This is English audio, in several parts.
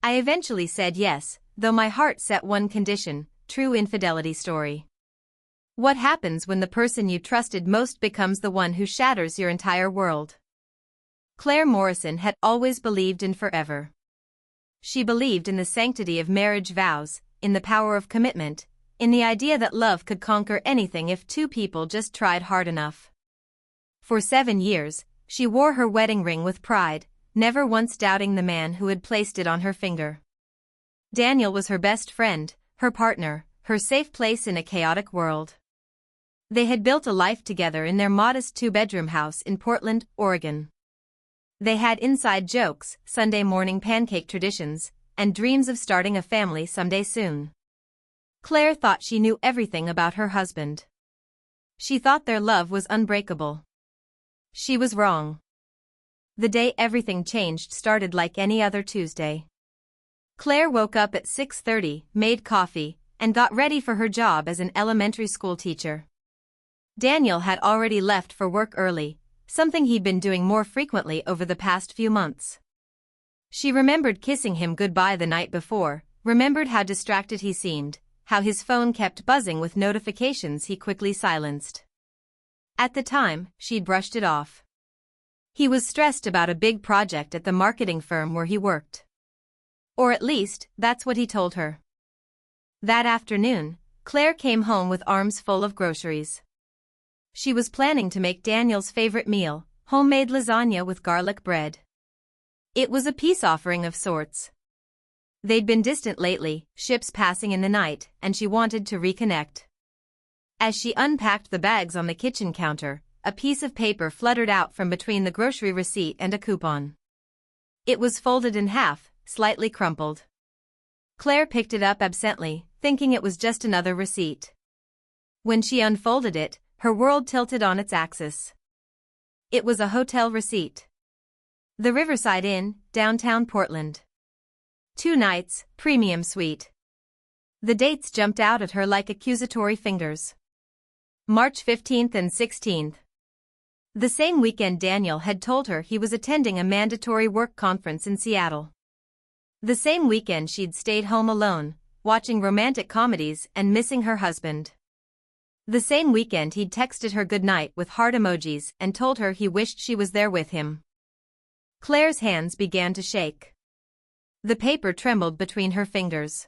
I eventually said yes, though my heart set one condition, true infidelity story. What happens when the person you trusted most becomes the one who shatters your entire world? Claire Morrison had always believed in forever. She believed in the sanctity of marriage vows, in the power of commitment, in the idea that love could conquer anything if two people just tried hard enough. For 7 years, she wore her wedding ring with pride, never once doubting the man who had placed it on her finger. Daniel was her best friend, her partner, her safe place in a chaotic world. They had built a life together in their modest 2-bedroom house in Portland, Oregon. They had inside jokes, Sunday morning pancake traditions, and dreams of starting a family someday soon. Claire thought she knew everything about her husband. She thought their love was unbreakable. She was wrong. The day everything changed started like any other Tuesday. Claire woke up at 6:30, made coffee, and got ready for her job as an elementary school teacher. Daniel had already left for work early, something he'd been doing more frequently over the past few months. She remembered kissing him goodbye the night before, remembered how distracted he seemed, how his phone kept buzzing with notifications he quickly silenced. At the time, she'd brushed it off. He was stressed about a big project at the marketing firm where he worked. Or at least, that's what he told her. That afternoon, Claire came home with arms full of groceries. She was planning to make Daniel's favorite meal, homemade lasagna with garlic bread. It was a peace offering of sorts. They'd been distant lately, ships passing in the night, and she wanted to reconnect. As she unpacked the bags on the kitchen counter, a piece of paper fluttered out from between the grocery receipt and a coupon. It was folded in half, slightly crumpled. Claire picked it up absently, thinking it was just another receipt. When she unfolded it, her world tilted on its axis. It was a hotel receipt. The Riverside Inn, downtown Portland. 2 nights, premium suite. The dates jumped out at her like accusatory fingers. March 15th and 16th. The same weekend Daniel had told her he was attending a mandatory work conference in Seattle. The same weekend she'd stayed home alone, watching romantic comedies and missing her husband. The same weekend he'd texted her goodnight with heart emojis and told her he wished she was there with him. Claire's hands began to shake. The paper trembled between her fingers.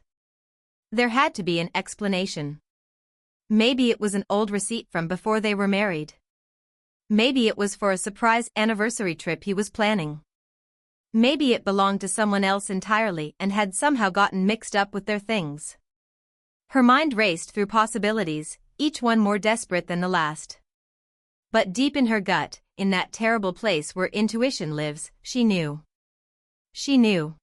There had to be an explanation. Maybe it was an old receipt from before they were married. Maybe it was for a surprise anniversary trip he was planning. Maybe it belonged to someone else entirely and had somehow gotten mixed up with their things. Her mind raced through possibilities, each one more desperate than the last. But deep in her gut, in that terrible place where intuition lives, she knew. She knew.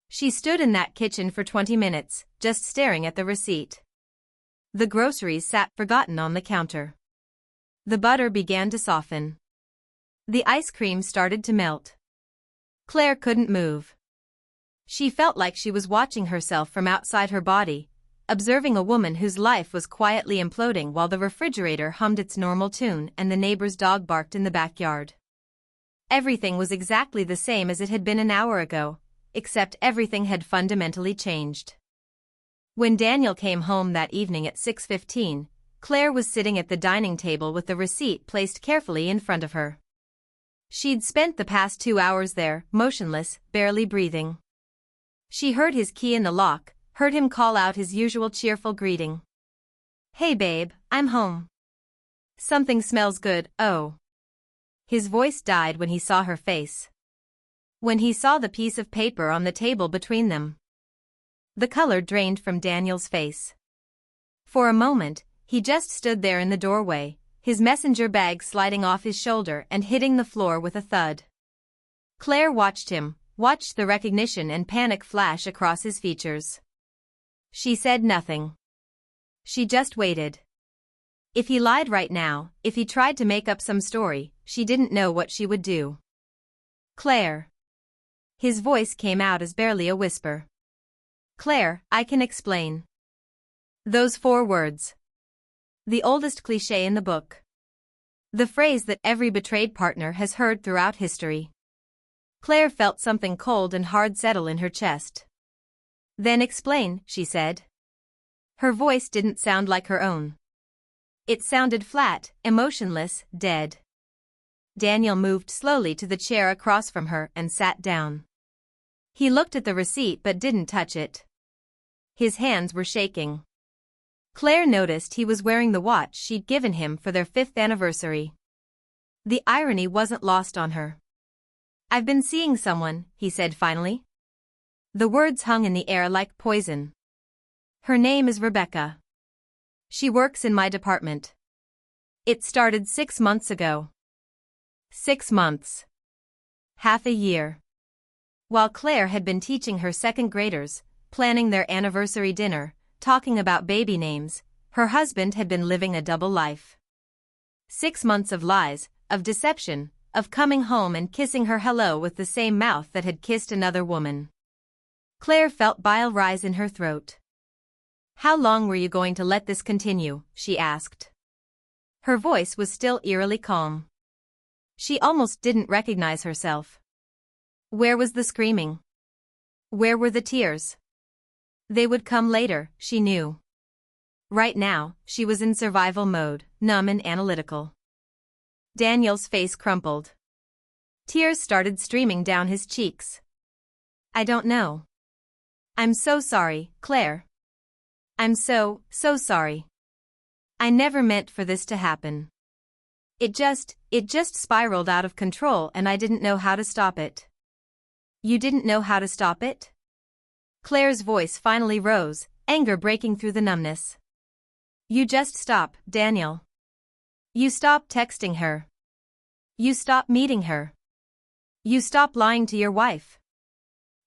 She stood in that kitchen for 20 minutes, just staring at the receipt. The groceries sat forgotten on the counter. The butter began to soften. The ice cream started to melt. Claire couldn't move. She felt like she was watching herself from outside her body, observing a woman whose life was quietly imploding while the refrigerator hummed its normal tune and the neighbor's dog barked in the backyard. Everything was exactly the same as it had been an hour ago, except everything had fundamentally changed. When Daniel came home that evening at 6:15, Claire was sitting at the dining table with the receipt placed carefully in front of her. She'd spent the past 2 hours there, motionless, barely breathing. She heard his key in the lock, heard him call out his usual cheerful greeting. "Hey babe, I'm home. Something smells good, oh." His voice died when he saw her face. When he saw the piece of paper on the table between them. The color drained from Daniel's face. For a moment, he just stood there in the doorway, his messenger bag sliding off his shoulder and hitting the floor with a thud. Claire watched him, watched the recognition and panic flash across his features. She said nothing. She just waited. If he lied right now, if he tried to make up some story, she didn't know what she would do. "Claire." His voice came out as barely a whisper. "Claire, I can explain." Those 4 words. The oldest cliché in the book. The phrase that every betrayed partner has heard throughout history. Claire felt something cold and hard settle in her chest. Then explain, she said. Her voice didn't sound like her own. It sounded flat, emotionless, dead. Daniel moved slowly to the chair across from her and sat down. He looked at the receipt but didn't touch it. His hands were shaking. Claire noticed he was wearing the watch she'd given him for their 5th anniversary. The irony wasn't lost on her. I've been seeing someone, he said finally. The words hung in the air like poison. Her name is Rebecca. She works in my department. It started 6 months ago. 6 months. Half a year. While Claire had been teaching her 2nd graders, planning their anniversary dinner, talking about baby names, her husband had been living a double life. 6 months of lies, of deception, of coming home and kissing her hello with the same mouth that had kissed another woman. Claire felt bile rise in her throat. How long were you going to let this continue? She asked. Her voice was still eerily calm. She almost didn't recognize herself. Where was the screaming? Where were the tears? They would come later, she knew. Right now, she was in survival mode, numb and analytical. Daniel's face crumpled. Tears started streaming down his cheeks. I don't know. I'm so sorry, Claire. I'm so sorry. I never meant for this to happen. It just spiraled out of control and I didn't know how to stop it. You didn't know how to stop it? Claire's voice finally rose, anger breaking through the numbness. You just stop, Daniel. You stop texting her. You stop meeting her. You stop lying to your wife.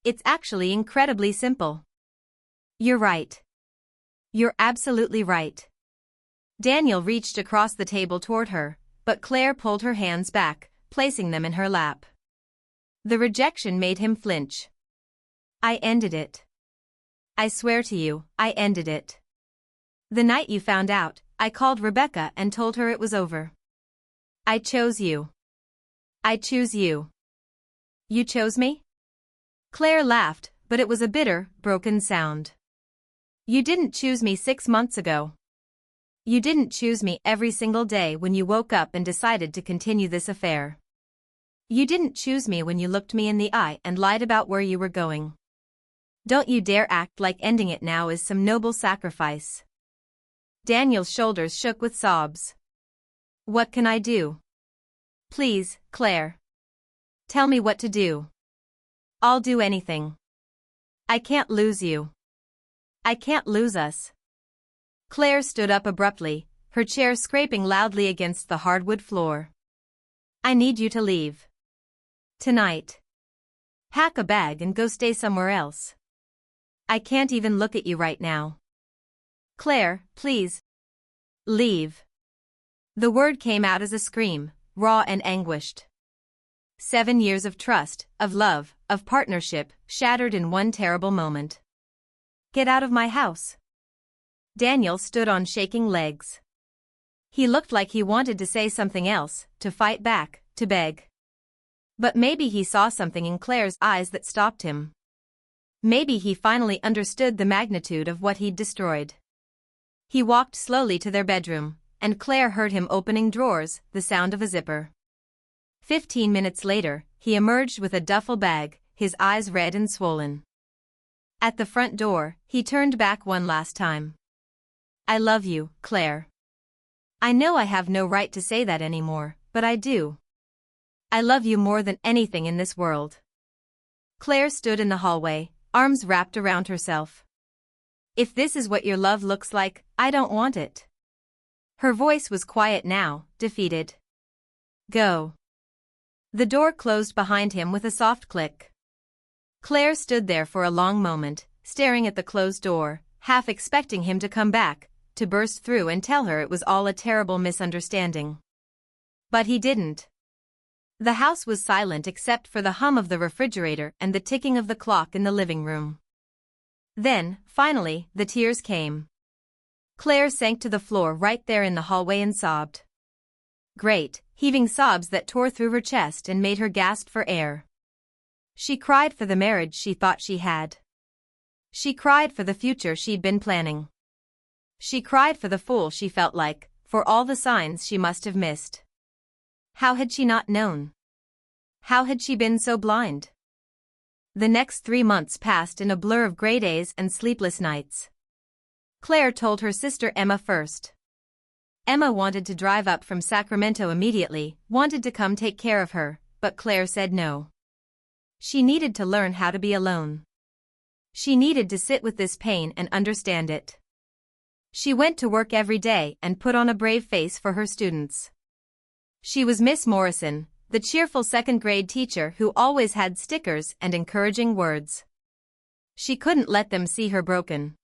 It's actually incredibly simple. You're right. You're absolutely right. Daniel reached across the table toward her, but Claire pulled her hands back, placing them in her lap. The rejection made him flinch. I ended it. I swear to you, I ended it. The night you found out, I called Rebecca and told her it was over. I chose you. I choose you. You chose me? Claire laughed, but it was a bitter, broken sound. You didn't choose me 6 months ago. You didn't choose me every single day when you woke up and decided to continue this affair. You didn't choose me when you looked me in the eye and lied about where you were going. Don't you dare act like ending it now is some noble sacrifice. Daniel's shoulders shook with sobs. What can I do? Please, Claire. Tell me what to do. I'll do anything. I can't lose you. I can't lose us. Claire stood up abruptly, her chair scraping loudly against the hardwood floor. I need you to leave. Tonight. Pack a bag and go stay somewhere else. I can't even look at you right now. Claire, please. Leave. The word came out as a scream, raw and anguished. 7 years of trust, of love, of partnership, shattered in one terrible moment. Get out of my house. Daniel stood on shaking legs. He looked like he wanted to say something else, to fight back, to beg. But maybe he saw something in Claire's eyes that stopped him. Maybe he finally understood the magnitude of what he'd destroyed. He walked slowly to their bedroom, and Claire heard him opening drawers, the sound of a zipper. 15 minutes later, he emerged with a duffel bag, his eyes red and swollen. At the front door, he turned back one last time. I love you, Claire. I know I have no right to say that anymore, but I do. I love you more than anything in this world. Claire stood in the hallway, arms wrapped around herself. If this is what your love looks like, I don't want it. Her voice was quiet now, defeated. Go. The door closed behind him with a soft click. Claire stood there for a long moment, staring at the closed door, half expecting him to come back, to burst through and tell her it was all a terrible misunderstanding. But he didn't. The house was silent except for the hum of the refrigerator and the ticking of the clock in the living room. Then, finally, the tears came. Claire sank to the floor right there in the hallway and sobbed. Great, heaving sobs that tore through her chest and made her gasp for air. She cried for the marriage she thought she had. She cried for the future she'd been planning. She cried for the fool she felt like, for all the signs she must have missed. How had she not known? How had she been so blind? The next 3 months passed in a blur of gray days and sleepless nights. Claire told her sister Emma first. Emma wanted to drive up from Sacramento immediately, wanted to come take care of her, but Claire said no. She needed to learn how to be alone. She needed to sit with this pain and understand it. She went to work every day and put on a brave face for her students. She was Miss Morrison, the cheerful second-grade teacher who always had stickers and encouraging words. She couldn't let them see her broken.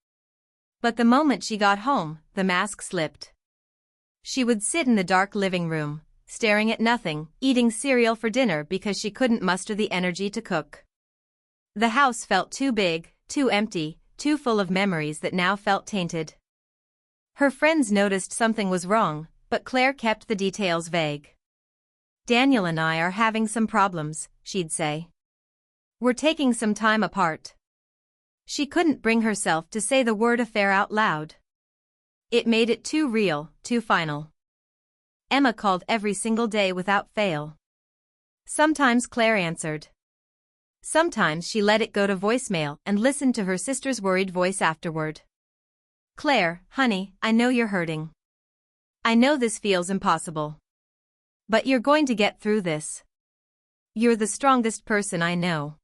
But the moment she got home, the mask slipped. She would sit in the dark living room, staring at nothing, eating cereal for dinner because she couldn't muster the energy to cook. The house felt too big, too empty, too full of memories that now felt tainted. Her friends noticed something was wrong, but Claire kept the details vague. "Daniel and I are having some problems," she'd say. "We're taking some time apart." She couldn't bring herself to say the word affair out loud. It made it too real, too final. Emma called every single day without fail. Sometimes Claire answered. Sometimes she let it go to voicemail and listened to her sister's worried voice afterward. "Claire, honey, I know you're hurting. I know this feels impossible. But you're going to get through this. You're the strongest person I know.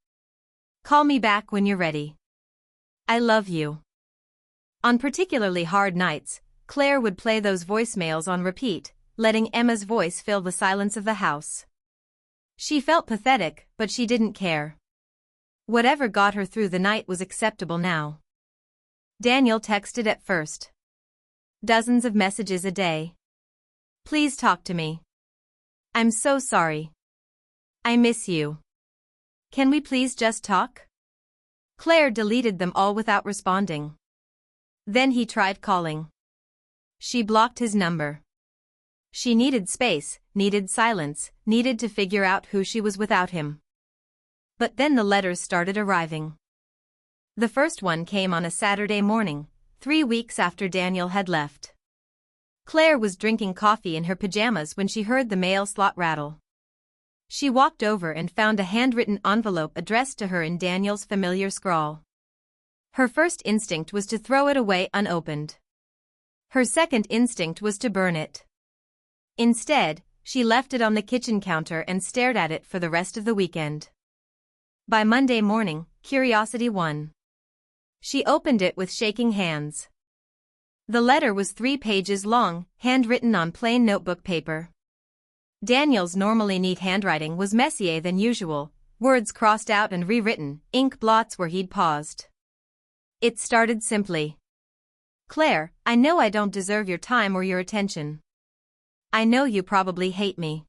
Call me back when you're ready. I love you." On particularly hard nights, Claire would play those voicemails on repeat, letting Emma's voice fill the silence of the house. She felt pathetic, but she didn't care. Whatever got her through the night was acceptable now. Daniel texted at first. Dozens of messages a day. "Please talk to me. I'm so sorry. I miss you. Can we please just talk?" Claire deleted them all without responding. Then he tried calling. She blocked his number. She needed space, needed silence, needed to figure out who she was without him. But then the letters started arriving. The first one came on a Saturday morning, 3 weeks after Daniel had left. Claire was drinking coffee in her pajamas when she heard the mail slot rattle. She walked over and found a handwritten envelope addressed to her in Daniel's familiar scrawl. Her first instinct was to throw it away unopened. Her second instinct was to burn it. Instead, she left it on the kitchen counter and stared at it for the rest of the weekend. By Monday morning, curiosity won. She opened it with shaking hands. The letter was 3 pages long, handwritten on plain notebook paper. Daniel's normally neat handwriting was messier than usual, words crossed out and rewritten, ink blots where he'd paused. It started simply. "Claire, I know I don't deserve your time or your attention. I know you probably hate me.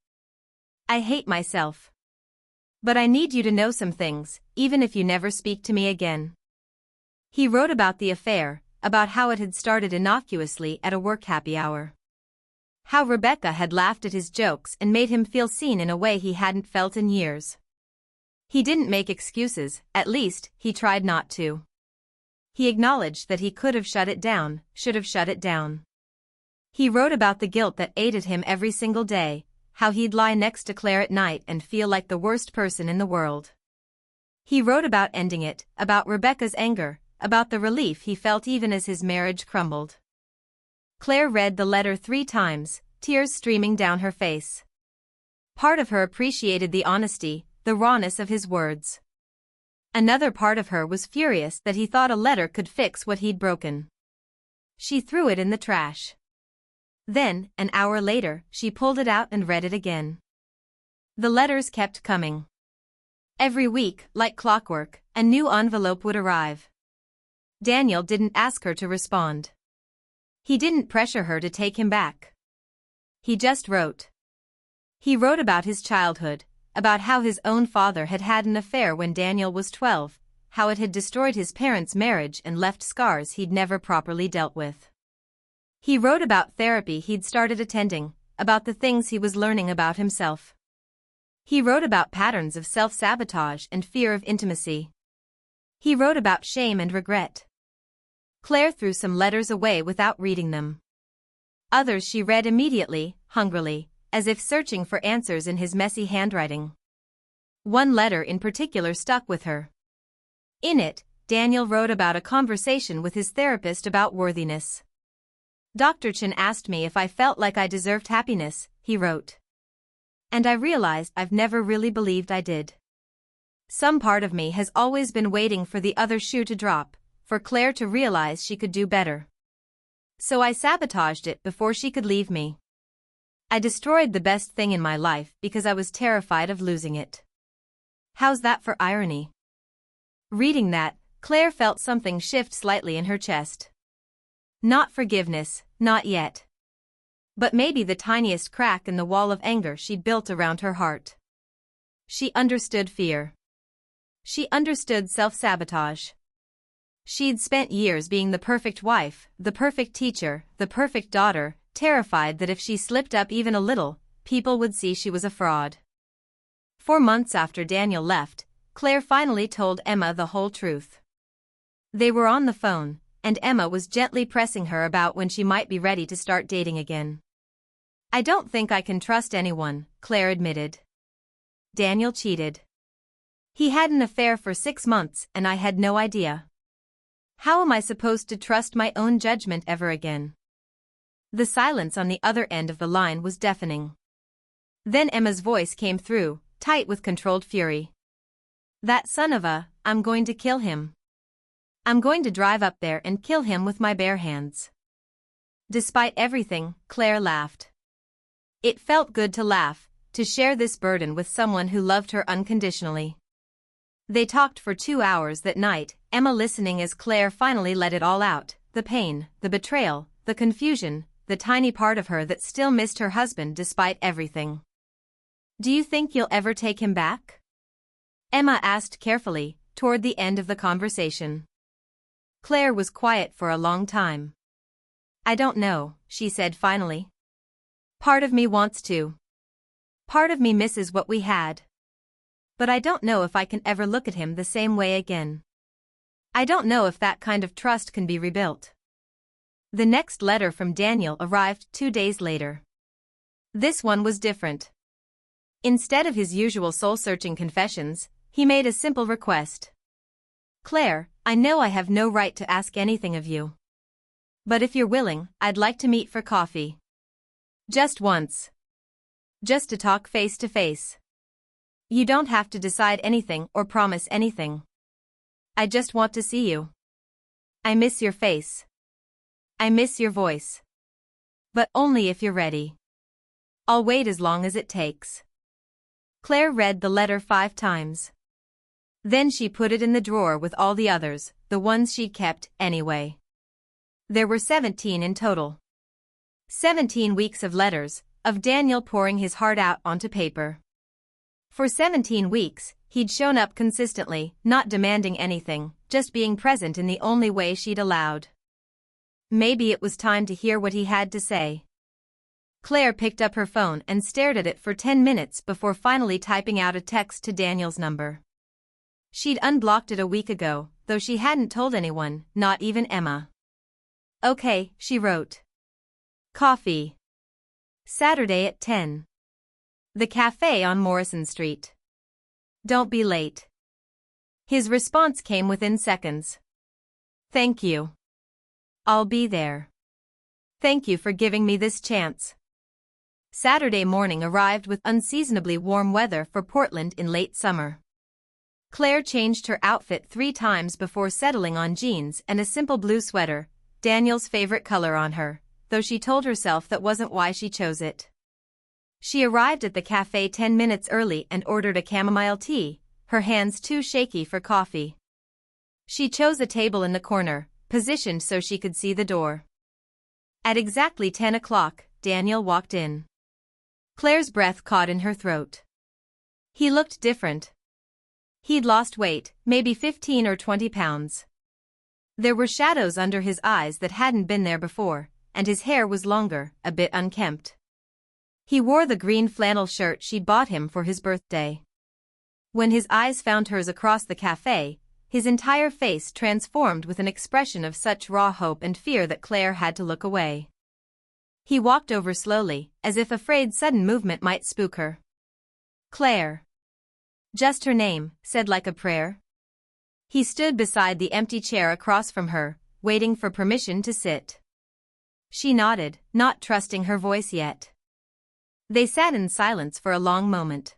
I hate myself. But I need you to know some things, even if you never speak to me again." He wrote about the affair, about how it had started innocuously at a work happy hour. How Rebecca had laughed at his jokes and made him feel seen in a way he hadn't felt in years. He didn't make excuses, at least, he tried not to. He acknowledged that he could have shut it down, should have shut it down. He wrote about the guilt that ate at him every single day, how he'd lie next to Claire at night and feel like the worst person in the world. He wrote about ending it, about Rebecca's anger, about the relief he felt even as his marriage crumbled. Claire read the letter 3 times, tears streaming down her face. Part of her appreciated the honesty, the rawness of his words. Another part of her was furious that he thought a letter could fix what he'd broken. She threw it in the trash. Then, an hour later, she pulled it out and read it again. The letters kept coming. Every week, like clockwork, a new envelope would arrive. Daniel didn't ask her to respond. He didn't pressure her to take him back. He just wrote. He wrote about his childhood, about how his own father had had an affair when Daniel was 12, how it had destroyed his parents' marriage and left scars he'd never properly dealt with. He wrote about therapy he'd started attending, about the things he was learning about himself. He wrote about patterns of self-sabotage and fear of intimacy. He wrote about shame and regret. Claire threw some letters away without reading them. Others she read immediately, hungrily, as if searching for answers in his messy handwriting. One letter in particular stuck with her. In it, Daniel wrote about a conversation with his therapist about worthiness. Dr. Chen asked me if I felt like I deserved happiness, he wrote. And I realized I've never really believed I did. Some part of me has always been waiting for the other shoe to drop, for Claire to realize she could do better. So I sabotaged it before she could leave me. I destroyed the best thing in my life because I was terrified of losing it. How's that for irony? Reading that, Claire felt something shift slightly in her chest. Not forgiveness, not yet. But maybe the tiniest crack in the wall of anger she'd built around her heart. She understood fear. She understood self-sabotage. She'd spent years being the perfect wife, the perfect teacher, the perfect daughter, terrified that if she slipped up even a little, people would see she was a fraud. 4 months after Daniel left, Claire finally told Emma the whole truth. They were on the phone, and Emma was gently pressing her about when she might be ready to start dating again. I don't think I can trust anyone, Claire admitted. Daniel cheated. He had an affair for 6 months and I had no idea. How am I supposed to trust my own judgment ever again? The silence on the other end of the line was deafening. Then Emma's voice came through, tight with controlled fury. That son of a, I'm going to kill him. I'm going to drive up there and kill him with my bare hands. Despite everything, Claire laughed. It felt good to laugh, to share this burden with someone who loved her unconditionally. They talked for 2 hours that night, Emma listening as Claire finally let it all out, the pain, the betrayal, the confusion, the tiny part of her that still missed her husband despite everything. Do you think you'll ever take him back? Emma asked carefully, toward the end of the conversation. Claire was quiet for a long time. I don't know, she said finally. Part of me wants to. Part of me misses what we had. But I don't know if I can ever look at him the same way again. I don't know if that kind of trust can be rebuilt. The next letter from Daniel arrived 2 days later. This one was different. Instead of his usual soul-searching confessions, he made a simple request. Claire, I know I have no right to ask anything of you. But if you're willing, I'd like to meet for coffee. Just once. Just to talk face to face. You don't have to decide anything or promise anything. I just want to see you. I miss your face. I miss your voice. But only if you're ready. I'll wait as long as it takes. Claire read the letter 5 times. Then she put it in the drawer with all the others, the ones she'd kept anyway. There were 17 in total. 17 weeks of letters, of Daniel pouring his heart out onto paper. For 17 weeks, he'd shown up consistently, not demanding anything, just being present in the only way she'd allowed. Maybe it was time to hear what he had to say. Claire picked up her phone and stared at it for 10 minutes before finally typing out a text to Daniel's number. She'd unblocked it a week ago, though she hadn't told anyone, not even Emma. Okay, she wrote. Coffee. Saturday at 10. The cafe on Morrison Street. Don't be late. His response came within seconds. Thank you. I'll be there. Thank you for giving me this chance. Saturday morning arrived with unseasonably warm weather for Portland in late summer. Claire changed her outfit 3 times before settling on jeans and a simple blue sweater, Daniel's favorite color on her, though she told herself that wasn't why she chose it. She arrived at the cafe 10 minutes early and ordered a chamomile tea, her hands too shaky for coffee. She chose a table in the corner, positioned so she could see the door. At exactly 10 o'clock, Daniel walked in. Claire's breath caught in her throat. He looked different. He'd lost weight, maybe 15 or 20 pounds. There were shadows under his eyes that hadn't been there before, and his hair was longer, a bit unkempt. He wore the green flannel shirt she'd bought him for his birthday. When his eyes found hers across the cafe, his entire face transformed with an expression of such raw hope and fear that Claire had to look away. He walked over slowly, as if afraid sudden movement might spook her. Claire. Just her name, said like a prayer. He stood beside the empty chair across from her, waiting for permission to sit. She nodded, not trusting her voice yet. They sat in silence for a long moment.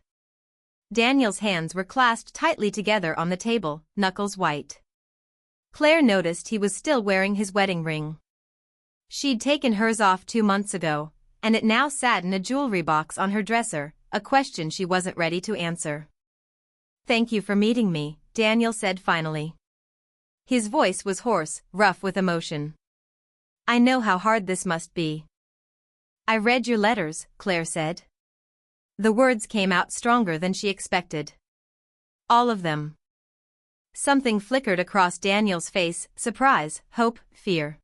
Daniel's hands were clasped tightly together on the table, knuckles white. Claire noticed he was still wearing his wedding ring. She'd taken hers off 2 months ago, and it now sat in a jewelry box on her dresser, a question she wasn't ready to answer. "Thank you for meeting me," Daniel said finally. His voice was hoarse, rough with emotion. "I know how hard this must be." "I read your letters," Claire said. The words came out stronger than she expected. "All of them." Something flickered across Daniel's face, surprise, hope, fear.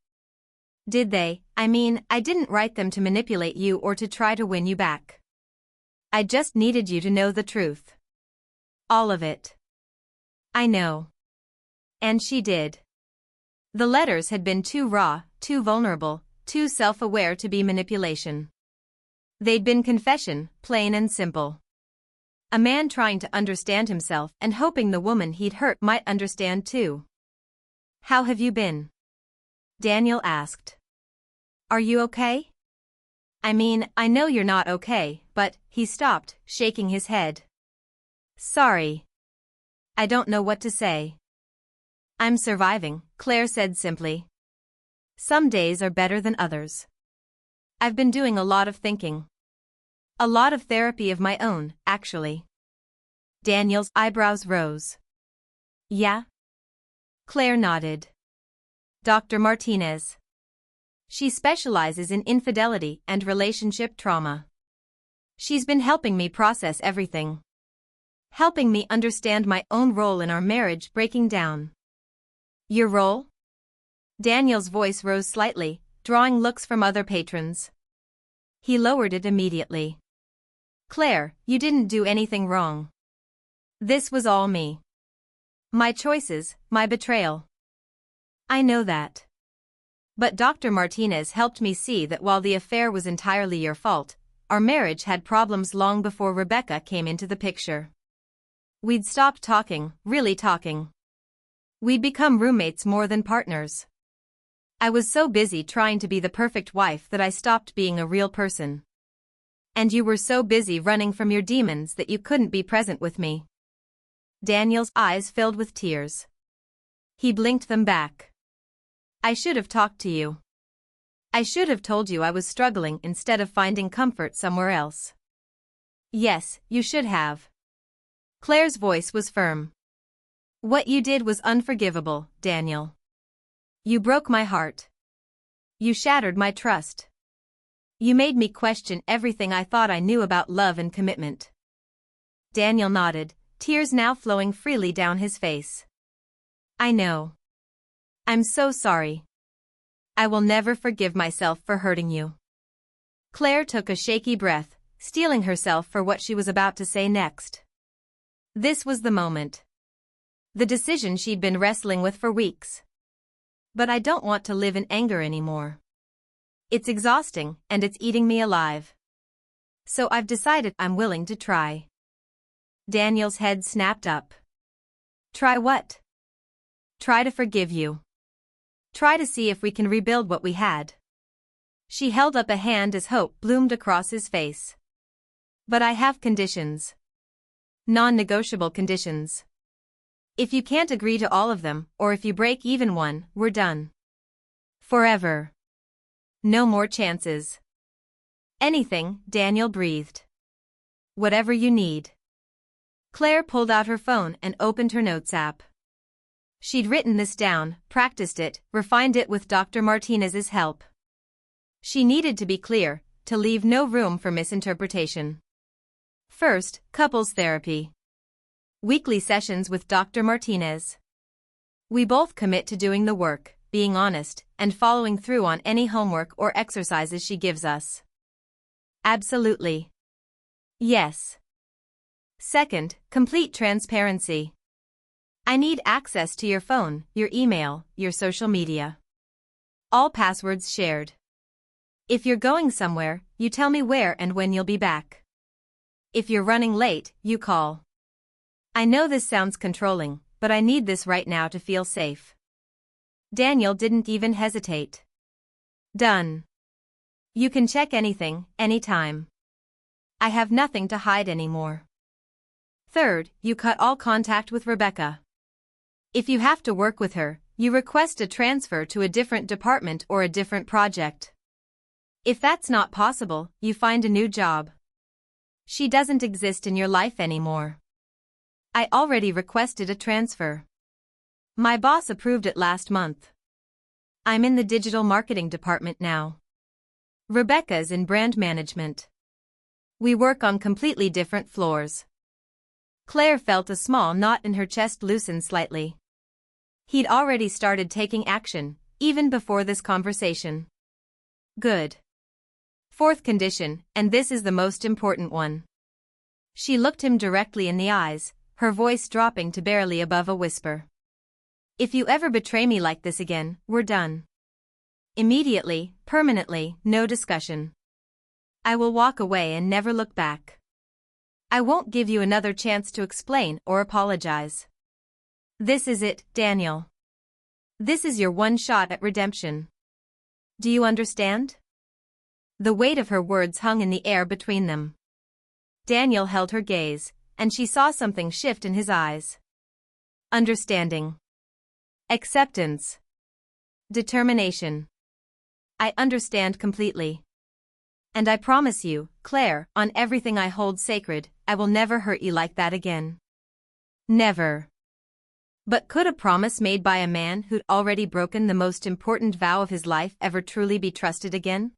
"Did they? I mean, I didn't write them to manipulate you or to try to win you back. I just needed you to know the truth. All of it." "I know." And she did. The letters had been too raw, too vulnerable, too self-aware to be manipulation. They'd been confession, plain and simple. A man trying to understand himself and hoping the woman he'd hurt might understand too. "How have you been?" Daniel asked. "Are you okay?" "I mean, I know you're not okay, but," he stopped, shaking his head. "Sorry. I don't know what to say." "I'm surviving," Claire said simply. "Some days are better than others. I've been doing a lot of thinking. A lot of therapy of my own, actually." Daniel's eyebrows rose. "Yeah?" Claire nodded. "Dr. Martinez. She specializes in infidelity and relationship trauma. She's been helping me process everything. Helping me understand my own role in our marriage breaking down." "Your role?" Daniel's voice rose slightly, drawing looks from other patrons. He lowered it immediately. "Claire, you didn't do anything wrong. This was all me. My choices, my betrayal. I know that. But Dr. Martinez helped me see that while the affair was entirely your fault, our marriage had problems long before Rebecca came into the picture. We'd stopped talking, really talking. We'd become roommates more than partners. I was so busy trying to be the perfect wife that I stopped being a real person. And you were so busy running from your demons that you couldn't be present with me." Daniel's eyes filled with tears. He blinked them back. "I should have talked to you. I should have told you I was struggling instead of finding comfort somewhere else." "Yes, you should have." Claire's voice was firm. "What you did was unforgivable, Daniel. You broke my heart. You shattered my trust. You made me question everything I thought I knew about love and commitment." Daniel nodded, tears now flowing freely down his face. "I know. I'm so sorry. I will never forgive myself for hurting you." Claire took a shaky breath, steeling herself for what she was about to say next. This was the moment. The decision she'd been wrestling with for weeks. "But I don't want to live in anger anymore. It's exhausting, and it's eating me alive. So I've decided I'm willing to try." Daniel's head snapped up. "Try what?" "Try to forgive you. Try to see if we can rebuild what we had." She held up a hand as hope bloomed across his face. "But I have conditions. Non-negotiable conditions. If you can't agree to all of them, or if you break even one, we're done. Forever. No more chances." "Anything," Daniel breathed. "Whatever you need." Claire pulled out her phone and opened her notes app. She'd written this down, practiced it, refined it with Dr. Martinez's help. She needed to be clear, to leave no room for misinterpretation. First, couples therapy. Weekly sessions with Dr. Martinez. We both commit to doing the work, being honest, and following through on any homework or exercises she gives us. Absolutely. Yes. Second, complete transparency. I need access to your phone, your email, your social media. All passwords shared. If you're going somewhere, you tell me where and when you'll be back. If you're running late, you call. I know this sounds controlling, but I need this right now to feel safe. Daniel didn't even hesitate. Done. You can check anything, anytime. I have nothing to hide anymore. Third, you cut all contact with Rebecca. If you have to work with her, you request a transfer to a different department or a different project. If that's not possible, you find a new job. She doesn't exist in your life anymore. I already requested a transfer. My boss approved it last month. I'm in the digital marketing department now. Rebecca's in brand management. We work on completely different floors. Claire felt a small knot in her chest loosen slightly. He'd already started taking action, even before this conversation. Good. Fourth condition, and this is the most important one. She looked him directly in the eyes, her voice dropping to barely above a whisper. If you ever betray me like this again, we're done. Immediately, permanently, no discussion. I will walk away and never look back. I won't give you another chance to explain or apologize. This is it, Daniel. This is your one shot at redemption. Do you understand? The weight of her words hung in the air between them. Daniel held her gaze, and she saw something shift in his eyes. Understanding. Acceptance. Determination. I understand completely. And I promise you, Claire, on everything I hold sacred, I will never hurt you like that again. Never. But could a promise made by a man who'd already broken the most important vow of his life ever truly be trusted again?